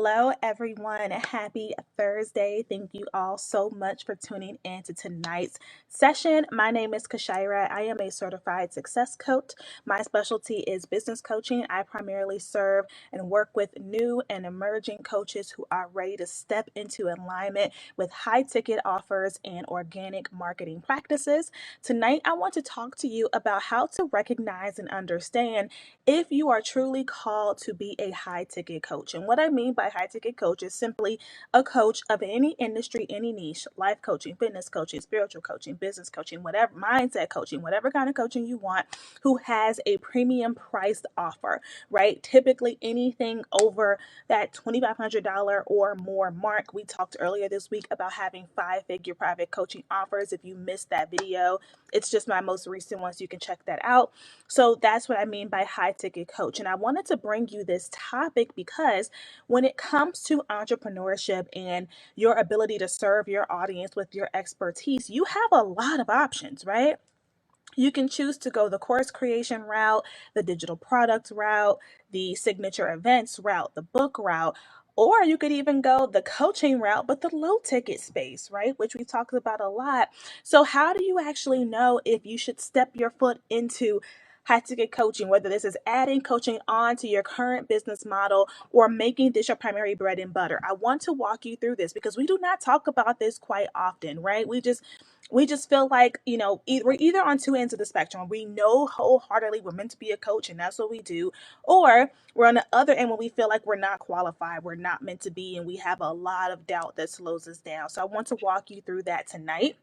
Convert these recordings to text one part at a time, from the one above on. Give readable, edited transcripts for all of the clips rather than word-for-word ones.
Hello, everyone. Happy Thursday. Thank you all so much for tuning in to tonight's session. My name is Kyshira. I am a certified success coach. My specialty is business coaching. I primarily serve and work with new and emerging coaches who are ready to step into alignment with high ticket offers and organic marketing practices. Tonight, I want to talk to you about how to recognize and understand if you are truly called to be a high ticket coach. And what I mean by high ticket coach is simply a coach of any industry, any niche, life coaching, fitness coaching, spiritual coaching, business coaching, whatever, mindset coaching, whatever kind of coaching you want, who has a premium priced offer, right? Typically anything over that $2,500 or more mark. We talked earlier this week about having 5-figure private coaching offers. If you missed that video, it's just my most recent one, so you can check that out. So that's what I mean by high ticket coach. And I wanted to bring you this topic because when it comes to entrepreneurship and your ability to serve your audience with your expertise, you have a lot of options, right? You can choose to go the course creation route, the digital product route, the signature events route, the book route, or you could even go the coaching route, but the low ticket space, right? Which we talked about a lot. So how do you actually know if you should step your foot into high ticket coaching, whether this is adding coaching on to your current business model or making this your primary bread and butter? I want to walk you through this because we do not talk about this quite often, right? We just feel like, we're either on two ends of the spectrum. We know wholeheartedly we're meant to be a coach and that's what we do. Or we're on the other end when we feel like we're not qualified, we're not meant to be, and we have a lot of doubt that slows us down. So I want to walk you through that tonight.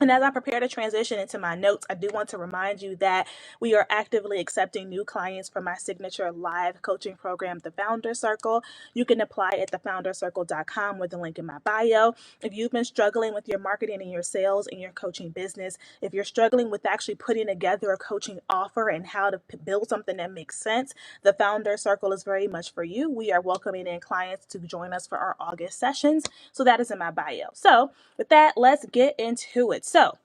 And as I prepare to transition into my notes, I do want to remind you that we are actively accepting new clients for my signature live coaching program, The Founder Circle. You can apply at thefoundercircle.com with the link in my bio. If you've been struggling with your marketing and your sales and your coaching business, if you're struggling with actually putting together a coaching offer and how to build something that makes sense, the Founder Circle is very much for you. We are welcoming in clients to join us for our August sessions. So that is in my bio. So with that, let's get into it. So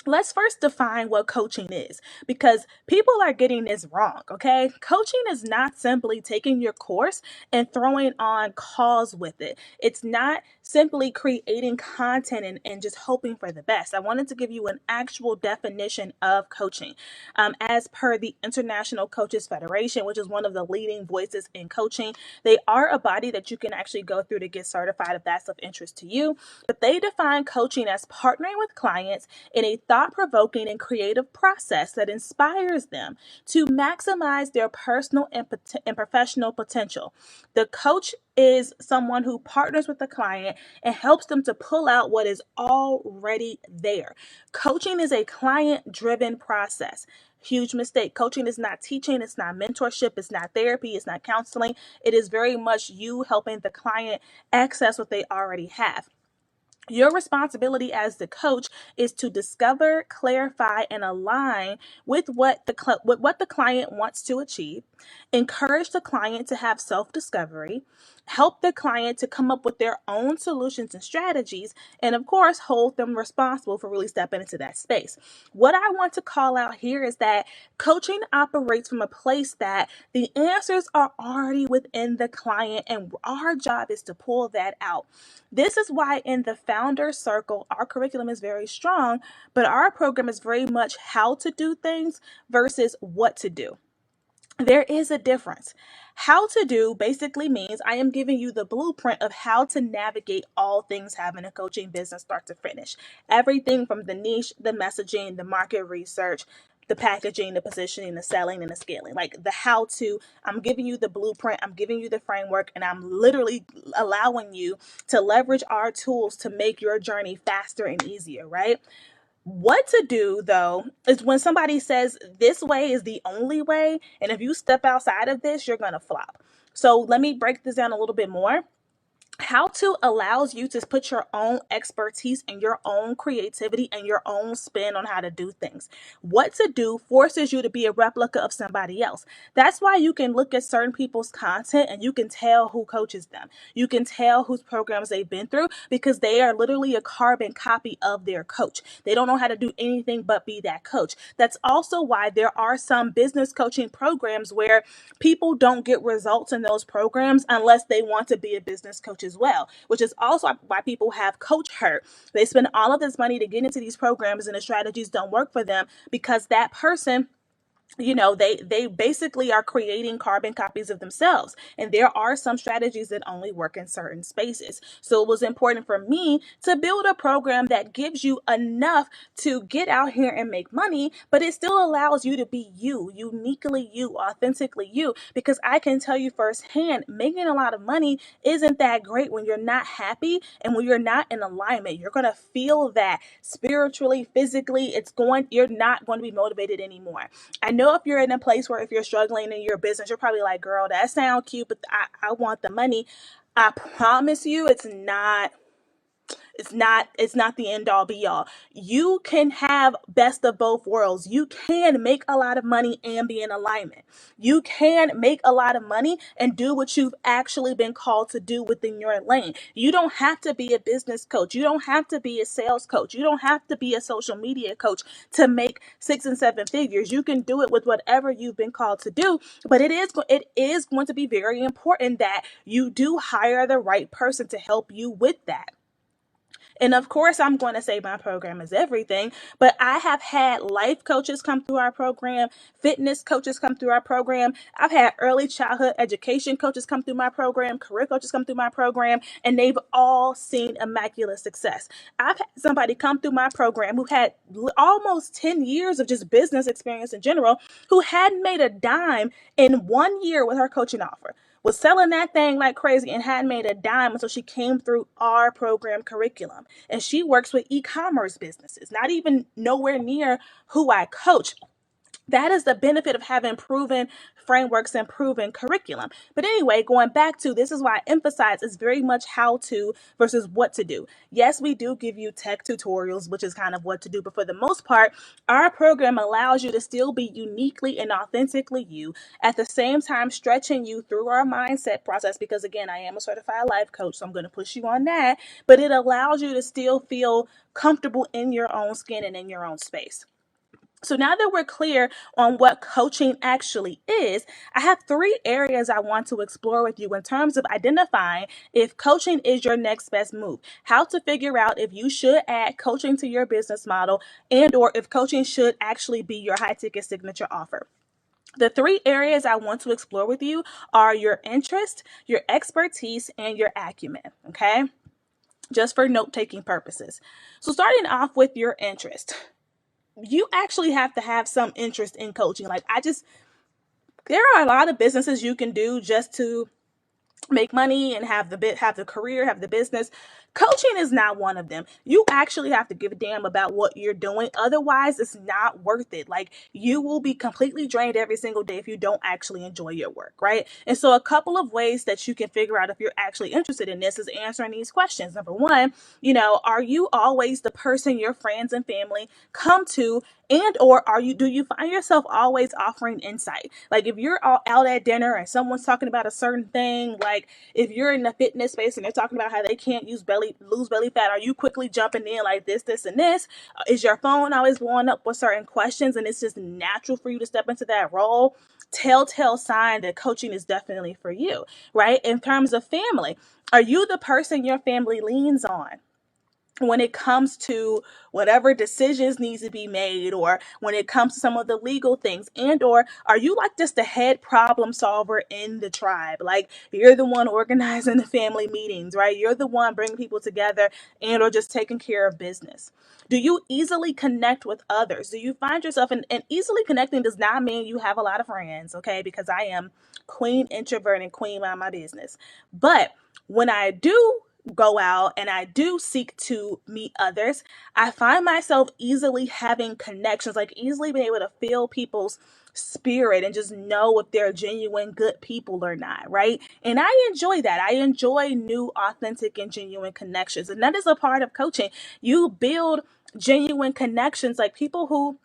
let's first define what coaching is, because people are getting this wrong, okay? Coaching is not simply taking your course and throwing on calls with it. It's not simply creating content and just hoping for the best. I wanted to give you an actual definition of coaching. As per the International Coaches Federation, which is one of the leading voices in coaching, they are a body that you can actually go through to get certified if that's of interest to you. But they define coaching as partnering with clients in a thought-provoking and creative process that inspires them to maximize their personal and professional potential. The coach is someone who partners with the client and helps them to pull out what is already there. Coaching is a client-driven process. Huge mistake. Coaching is not teaching, it's not mentorship, it's not therapy, it's not counseling. It is very much you helping the client access what they already have. Your responsibility as the coach is to discover, clarify, and align with what the client wants to achieve, encourage the client to have self-discovery, help the client to come up with their own solutions and strategies, and of course, hold them responsible for really stepping into that space. What I want to call out here is that coaching operates from a place that the answers are already within the client, and our job is to pull that out. This is why in the Founder Circle, our curriculum is very strong, but our program is very much how to do things versus what to do. There is a difference. How to do basically means I am giving you the blueprint of how to navigate all things having a coaching business start to finish. Everything from the niche, the messaging, the market research, the packaging, the positioning, the selling, and the scaling. Like the how to, I'm giving you the blueprint, I'm giving you the framework, and I'm literally allowing you to leverage our tools to make your journey faster and easier, right? What to do, though, is when somebody says this way is the only way, and if you step outside of this, you're going to flop. So let me break this down a little bit more. How to allows you to put your own expertise and your own creativity and your own spin on how to do things. What to do forces you to be a replica of somebody else. That's why you can look at certain people's content and you can tell who coaches them. You can tell whose programs they've been through because they are literally a carbon copy of their coach. They don't know how to do anything but be that coach. That's also why there are some business coaching programs where people don't get results in those programs unless they want to be a business coach as well, which is also why people have coach hurt. They spend all of this money to get into these programs and the strategies don't work for them because that person, they basically are creating carbon copies of themselves. And there are some strategies that only work in certain spaces. So it was important for me to build a program that gives you enough to get out here and make money, but it still allows you to be you, uniquely you, authentically you, because I can tell you firsthand, making a lot of money isn't that great when you're not happy and when you're not in alignment. You're going to feel that spiritually, physically, you're not going to be motivated anymore. I know if you're in a place where if you're struggling in your business, you're probably like, girl, that sounds cute, but I want the money. I promise you it's not the end all be all. You can have best of both worlds. You can make a lot of money and be in alignment. You can make a lot of money and do what you've actually been called to do within your lane. You don't have to be a business coach. You don't have to be a sales coach. You don't have to be a social media coach to make 6 and 7 figures. You can do it with whatever you've been called to do, but it is going to be very important that you do hire the right person to help you with that. And of course, I'm going to say my program is everything, but I have had life coaches come through our program, fitness coaches come through our program. I've had early childhood education coaches come through my program, career coaches come through my program, and they've all seen immaculate success. I've had somebody come through my program who had almost 10 years of just business experience in general, who hadn't made a dime in 1 year with her coaching offer, was selling that thing like crazy and hadn't made a dime until she came through our program curriculum. And she works with e-commerce businesses, not even nowhere near who I coach. That is the benefit of having proven frameworks and proven curriculum. But anyway, going back to this is why I emphasize it's very much how to versus what to do. Yes, we do give you tech tutorials, which is kind of what to do. But for the most part, our program allows you to still be uniquely and authentically you, at the same time stretching you through our mindset process. Because again, I am a certified life coach, so I'm going to push you on that. But it allows you to still feel comfortable in your own skin and in your own space. So now that we're clear on what coaching actually is, I have 3 areas I want to explore with you in terms of identifying if coaching is your next best move, how to figure out if you should add coaching to your business model and or if coaching should actually be your high ticket signature offer. The 3 areas I want to explore with you are your interest, your expertise, and your acumen, okay? Just for note-taking purposes. So starting off with your interest. You actually have to have some interest in coaching. There are a lot of businesses you can do just to make money and have the career, have the business. Coaching is not one of them. You actually have to give a damn about what you're doing. Otherwise, it's not worth it. Like, you will be completely drained every single day if you don't actually enjoy your work, right? And so a couple of ways that you can figure out if you're actually interested in this is answering these questions. Number one, are you always the person your friends and family come to, and or do you find yourself always offering insight? Like, if you're all out at dinner and someone's talking about a certain thing, like if you're in the fitness space and they're talking about how they can't lose belly fat, are you quickly jumping in like this and this? Is your phone always blowing up with certain questions and it's just natural for you to step into that role? Telltale sign that coaching is definitely for you, right? In terms of family, are you the person your family leans on when it comes to whatever decisions needs to be made, or when it comes to some of the legal things? And or are you like just the head problem solver in the tribe? Like, you're the one organizing the family meetings, right? You're the one bringing people together and or just taking care of business. Do you easily connect with others? Do you find yourself, and easily connecting does not mean you have a lot of friends, okay? Because I am queen introvert and queen mind my business. But when I do go out and I do seek to meet others, I find myself easily having connections, like easily being able to feel people's spirit and just know if they're genuine good people or not, right? And I enjoy that. I enjoy new, authentic, and genuine connections. And that is a part of coaching. You build genuine connections, like people who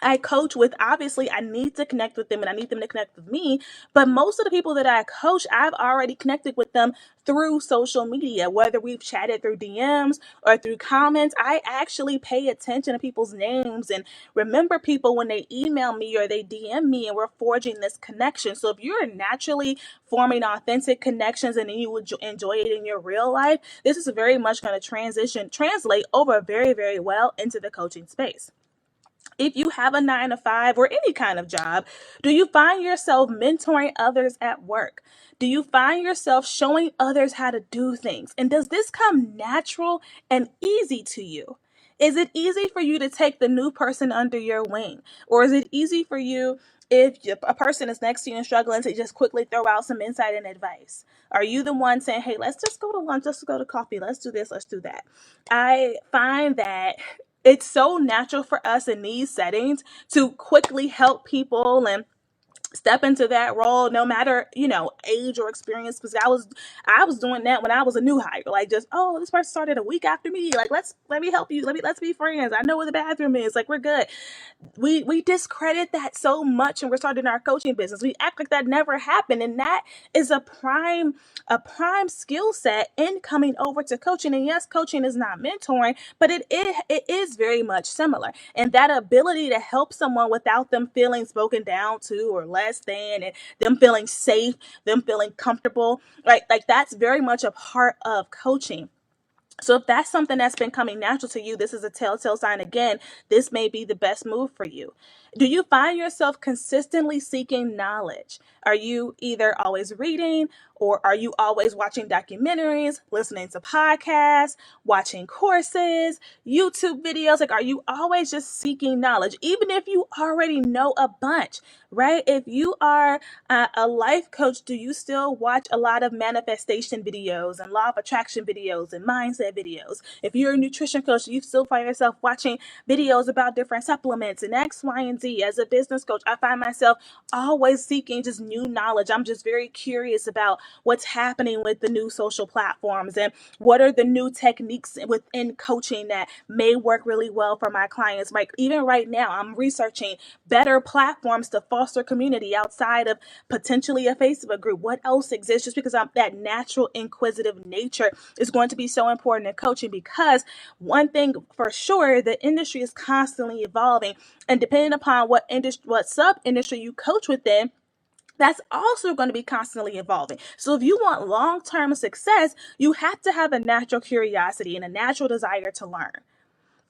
I coach with. Obviously, I need to connect with them and I need them to connect with me. But most of the people that I coach, I've already connected with them through social media, whether we've chatted through DMs or through comments. I actually pay attention to people's names and remember people when they email me or they DM me, and we're forging this connection. So if you're naturally forming authentic connections and then you would enjoy it in your real life, this is very much going to translate over very, very well into the coaching space. If you have a 9 to 5 or any kind of job, do you find yourself mentoring others at work? Do you find yourself showing others how to do things? And does this come natural and easy to you? Is it easy for you to take the new person under your wing? Or is it easy for you if a person is next to you and struggling to just quickly throw out some insight and advice? Are you the one saying, hey, let's just go to lunch, let's go to coffee, let's do this, let's do that? I find that it's so natural for us in these settings to quickly help people and step into that role, no matter, age or experience. Because I was doing that when I was a new hire, like, just, oh, this person started a week after me, like, let me help you, let's be friends, I know where the bathroom is, like, we're good. We discredit that so much, and we're starting our coaching business. We act like that never happened, and that is a prime skill set in coming over to coaching. And yes, coaching is not mentoring, but it is very much similar. And that ability to help someone without them feeling spoken down to or less than, and them feeling safe, them feeling comfortable, right? Like, that's very much a part of coaching. So if that's something that's been coming natural to you, this is a telltale sign. Again, this may be the best move for you. Do you find yourself consistently seeking knowledge? Are you either always reading, or are you always watching documentaries, listening to podcasts, watching courses, YouTube videos? Like, are you always just seeking knowledge, even if you already know a bunch, right? If you are a life coach, do you still watch a lot of manifestation videos and law of attraction videos and mindset videos? If you're a nutrition coach, do you still find yourself watching videos about different supplements and X, Y, and Z? As a business coach, I find myself always seeking just new knowledge. I'm just very curious about what's happening with the new social platforms and what are the new techniques within coaching that may work really well for my clients. Like, even right now, I'm researching better platforms to foster community outside of potentially a Facebook group. What else exists? Just because that natural inquisitive nature is going to be so important in coaching, because one thing for sure, the industry is constantly evolving, and depending upon what sub industry you coach within, that's also going to be constantly evolving. So if you want long-term success, you have to have a natural curiosity and a natural desire to learn.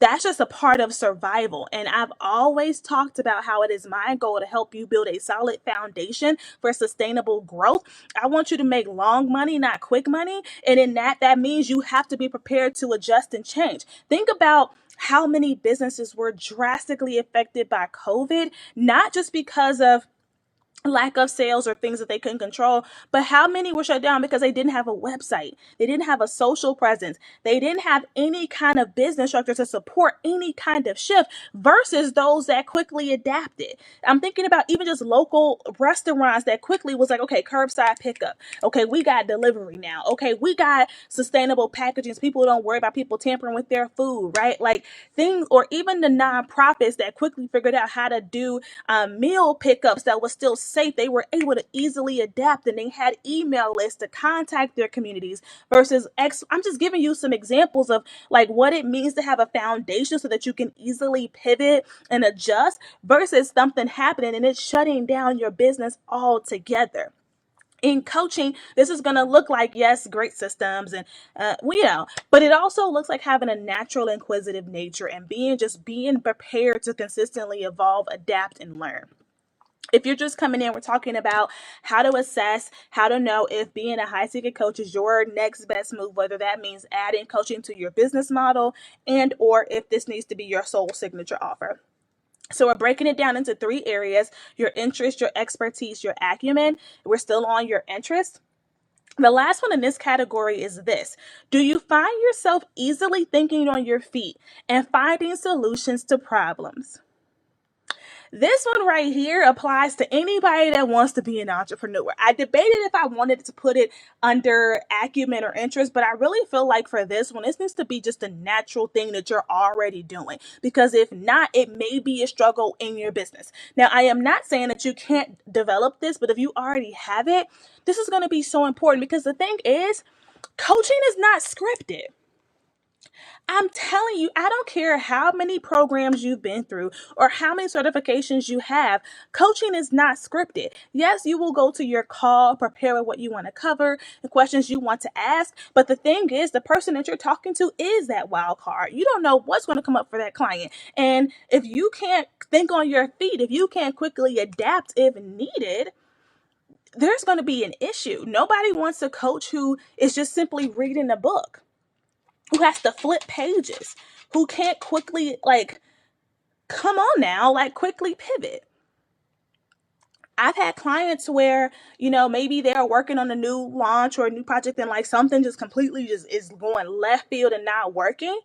That's just a part of survival. And I've always talked about how it is my goal to help you build a solid foundation for sustainable growth. I want you to make long money, not quick money. And in that means you have to be prepared to adjust and change. Think about how many businesses were drastically affected by COVID, not just because of lack of sales or things that they couldn't control, but how many were shut down because they didn't have a website, they didn't have a social presence, they didn't have any kind of business structure to support any kind of shift, versus those that quickly adapted. I'm thinking about even just local restaurants that quickly was like, okay, curbside pickup, okay, we got delivery now, okay, we got sustainable packaging so people don't worry about people tampering with their food, right? Like, things, or even the nonprofits that quickly figured out how to do meal pickups that was still safe. They were able to easily adapt, and they had email lists to contact their communities versus I'm just giving you some examples of like what it means to have a foundation so that you can easily pivot and adjust, versus something happening and it's shutting down your business altogether. In coaching, this is going to look like, yes, great systems and but it also looks like having a natural inquisitive nature and being prepared to consistently evolve, adapt, and learn. If you're just coming in, we're talking about how to assess, how to know if being a high-ticket coach is your next best move, whether that means adding coaching to your business model, and or if this needs to be your sole signature offer. So we're breaking it down into 3 areas: your interest, your expertise, your acumen. We're still on your interest. The last one in this category is this: do you find yourself easily thinking on your feet and finding solutions to problems? This one right here applies to anybody that wants to be an entrepreneur. I debated if I wanted to put it under acumen or interest, but I really feel like for this one, this needs to be just a natural thing that you're already doing. Because if not, it may be a struggle in your business. Now, I am not saying that you can't develop this, but if you already have it, this is going to be so important because the thing is, coaching is not scripted. I'm telling you, I don't care how many programs you've been through or how many certifications you have. Coaching is not scripted. Yes, you will go to your call, prepare with what you want to cover, the questions you want to ask. But the thing is, the person that you're talking to is that wild card. You don't know what's going to come up for that client. And if you can't think on your feet, if you can't quickly adapt if needed, there's going to be an issue. Nobody wants a coach who is just simply reading a book, who has to flip pages, who can't quickly, come on now, quickly pivot. I've had clients where, maybe they're working on a new launch or a new project and something just completely just is going left field and not working.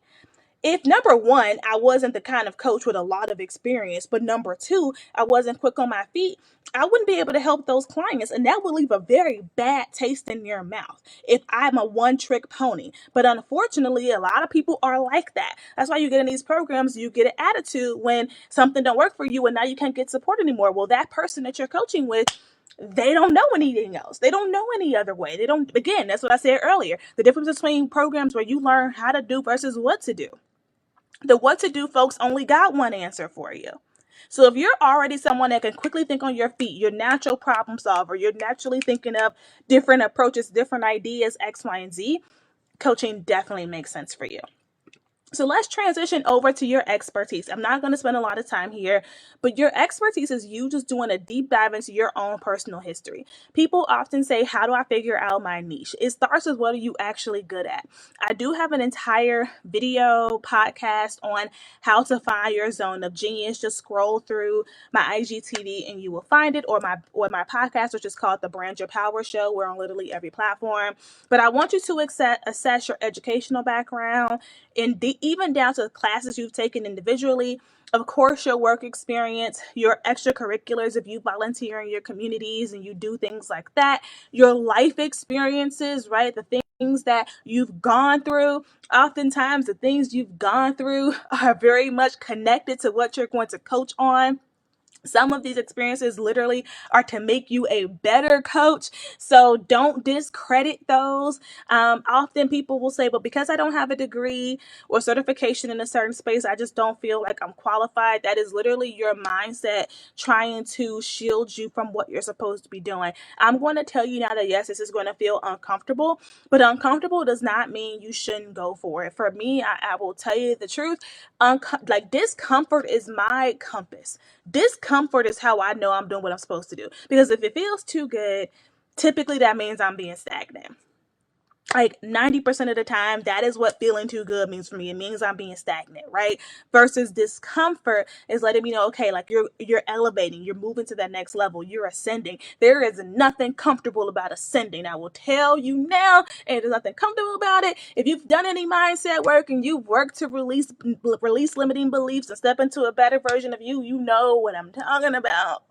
If number one, I wasn't the kind of coach with a lot of experience, but number two, I wasn't quick on my feet, I wouldn't be able to help those clients. And that would leave a very bad taste in your mouth if I'm a one-trick pony. But unfortunately, a lot of people are like that. That's why you get in these programs, you get an attitude when something don't work for you and now you can't get support anymore. Well, that person that you're coaching with, they don't know anything else. They don't know any other way. They don't, again, that's what I said earlier. The difference between programs where you learn how to do versus what to do. The what to do folks only got one answer for you. So if you're already someone that can quickly think on your feet, you're a natural problem solver, you're naturally thinking of different approaches, different ideas, X, Y, and Z, coaching definitely makes sense for you. So let's transition over to your expertise. I'm not going to spend a lot of time here, but your expertise is you just doing a deep dive into your own personal history. People often say, how do I figure out my niche? It starts with what are you actually good at? I do have an entire video podcast on how to find your zone of genius. Just scroll through my IGTV and you will find it, or my podcast, which is called the Brand Your Power Show. We're on literally every platform. But I want you to assess your educational background, and even down to the classes you've taken individually, of course, your work experience, your extracurriculars, if you volunteer in your communities and you do things like that, your life experiences, right? The things that you've gone through. Oftentimes, the things you've gone through are very much connected to what you're going to coach on. Some of these experiences literally are to make you a better coach. So don't discredit those. Often people will say, but because I don't have a degree or certification in a certain space, I just don't feel like I'm qualified. That is literally your mindset trying to shield you from what you're supposed to be doing. I'm going to tell you now that yes, this is going to feel uncomfortable, but uncomfortable does not mean you shouldn't go for it. For me, I will tell you the truth. Discomfort is my compass. Discomfort is how I know I'm doing what I'm supposed to do. Because if it feels too good, typically that means I'm being stagnant. 90% of the time, that is what feeling too good means for me. It means I'm being stagnant, right? Versus discomfort is letting me know, okay, you're elevating, you're moving to that next level, you're ascending. There is nothing comfortable about ascending. I will tell you now, and there's nothing comfortable about it. If you've done any mindset work and you've worked to release limiting beliefs and step into a better version of you, you know what I'm talking about.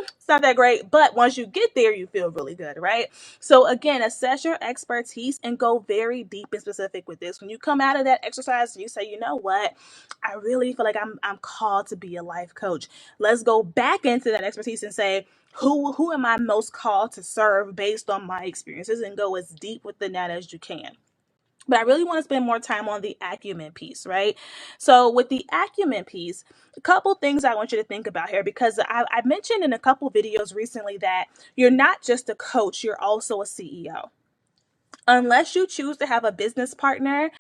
It's not that great, but once you get there, you feel really good, right? So again, assess your expertise and go very deep and specific with this. When you come out of that exercise and you say, you know what, I really feel like I'm called to be a life coach. Let's go back into that expertise and say, who am I most called to serve based on my experiences, and go as deep within that as you can. But I really want to spend more time on the acumen piece, right? So with the acumen piece, a couple things I want you to think about here, because I mentioned in a couple videos recently that you're not just a coach, you're also a CEO. Unless you choose to have a business partner,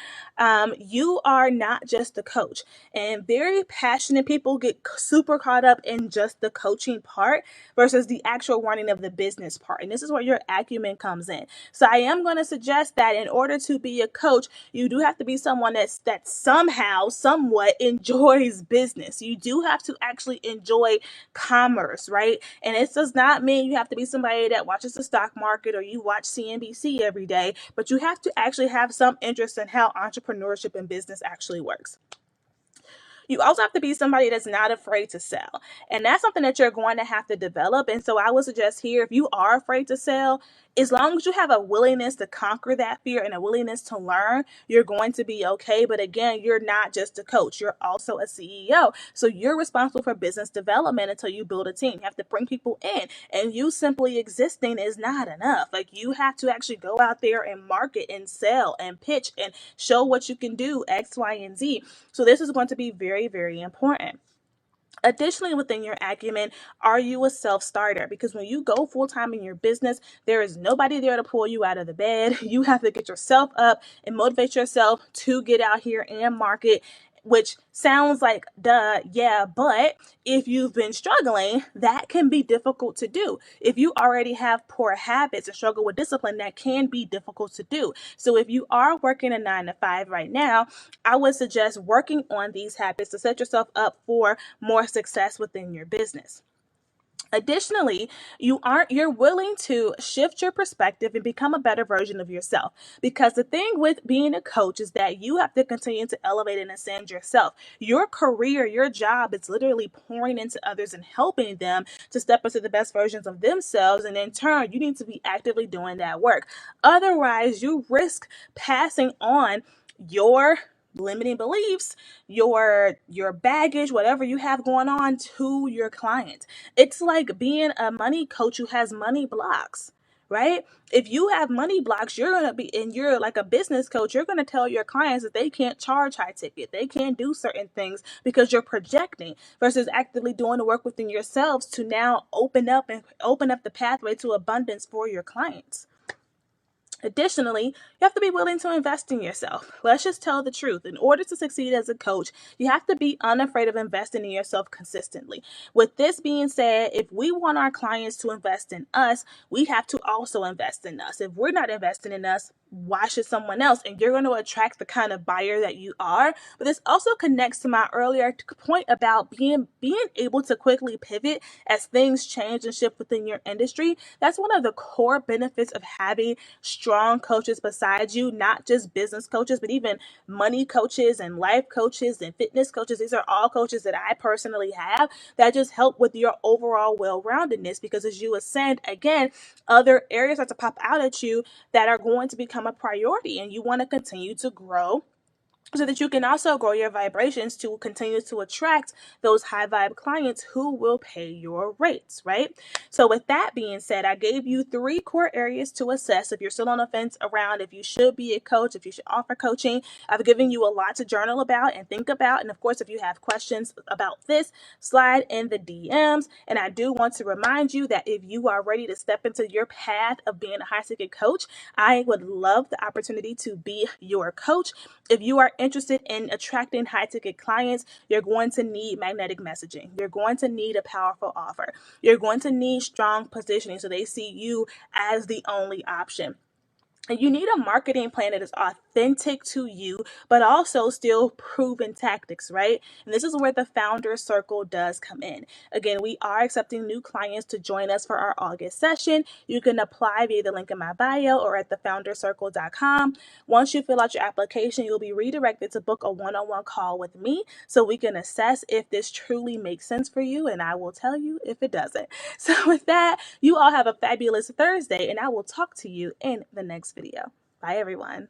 you are not just a coach. And very passionate people get super caught up in just the coaching part versus the actual running of the business part. And this is where your acumen comes in. So I am going to suggest that in order to be a coach, you do have to be someone that somehow, somewhat enjoys business. You do have to actually enjoy commerce, right? And it does not mean you have to be somebody that watches the stock market or you watch CNBC every day, but you have to actually have some interest in how entrepreneurship and business actually works. You also have to be somebody that's not afraid to sell. And that's something that you're going to have to develop. And so I would suggest here, if you are afraid to sell, as long as you have a willingness to conquer that fear and a willingness to learn, you're going to be okay. But again, you're not just a coach, you're also a CEO. So you're responsible for business development until you build a team. You have to bring people in, and you simply existing is not enough. Like, you have to actually go out there and market and sell and pitch and show what you can do, X, Y, and Z. So this is going to be very, very important. Additionally, within your acumen, are you a self-starter? Because when you go full-time in your business, there is nobody there to pull you out of the bed. You have to get yourself up and motivate yourself to get out here and market, which sounds like, duh, yeah, but if you've been struggling, that can be difficult to do. If you already have poor habits and struggle with discipline, that can be difficult to do. So if you are working a 9 to 5 right now, I would suggest working on these habits to set yourself up for more success within your business. Additionally, you're willing to shift your perspective and become a better version of yourself. Because the thing with being a coach is that you have to continue to elevate and ascend yourself. Your career, your job is literally pouring into others and helping them to step into the best versions of themselves. And in turn, you need to be actively doing that work. Otherwise, you risk passing on your limiting beliefs, your baggage, whatever you have going on, to your client. It's like being a money coach who has money blocks, right? If you have money blocks, you're like a business coach, you're going to tell your clients that they can't charge high ticket. They can't do certain things because you're projecting versus actively doing the work within yourselves to now open up the pathway to abundance for your clients. Additionally, you have to be willing to invest in yourself. Let's just tell the truth. In order to succeed as a coach, you have to be unafraid of investing in yourself consistently. With this being said, if we want our clients to invest in us, we have to also invest in us. If we're not investing in us, why should someone else? And you're going to attract the kind of buyer that you are. But this also connects to my earlier point about being able to quickly pivot as things change and shift within your industry. That's one of the core benefits of having strong coaches beside you, not just business coaches, but even money coaches and life coaches and fitness coaches. These are all coaches that I personally have that just help with your overall well-roundedness, because as you ascend, again, other areas start to pop out at you that are going to become a priority, and you want to continue to grow so that you can also grow your vibrations to continue to attract those high vibe clients who will pay your rates, right? So with that being said, I gave you 3 core areas to assess if you're still on the fence around if you should be a coach, if you should offer coaching. I've given you a lot to journal about and think about. And of course, if you have questions about this, slide in the DMs. And I do want to remind you that if you are ready to step into your path of being a high ticket coach, I would love the opportunity to be your coach. If you are interested in attracting high ticket clients, you're going to need magnetic messaging. You're going to need a powerful offer. You're going to need strong positioning so they see you as the only option. And you need a marketing plan that is authentic to you, but also still proven tactics, right? And this is where the Founder Circle does come in. Again, we are accepting new clients to join us for our August session. You can apply via the link in my bio or at thefoundercircle.com. Once you fill out your application, you'll be redirected to book a one-on-one call with me so we can assess if this truly makes sense for you, and I will tell you if it doesn't. So with that, you all have a fabulous Thursday, and I will talk to you in the next video. Bye, everyone.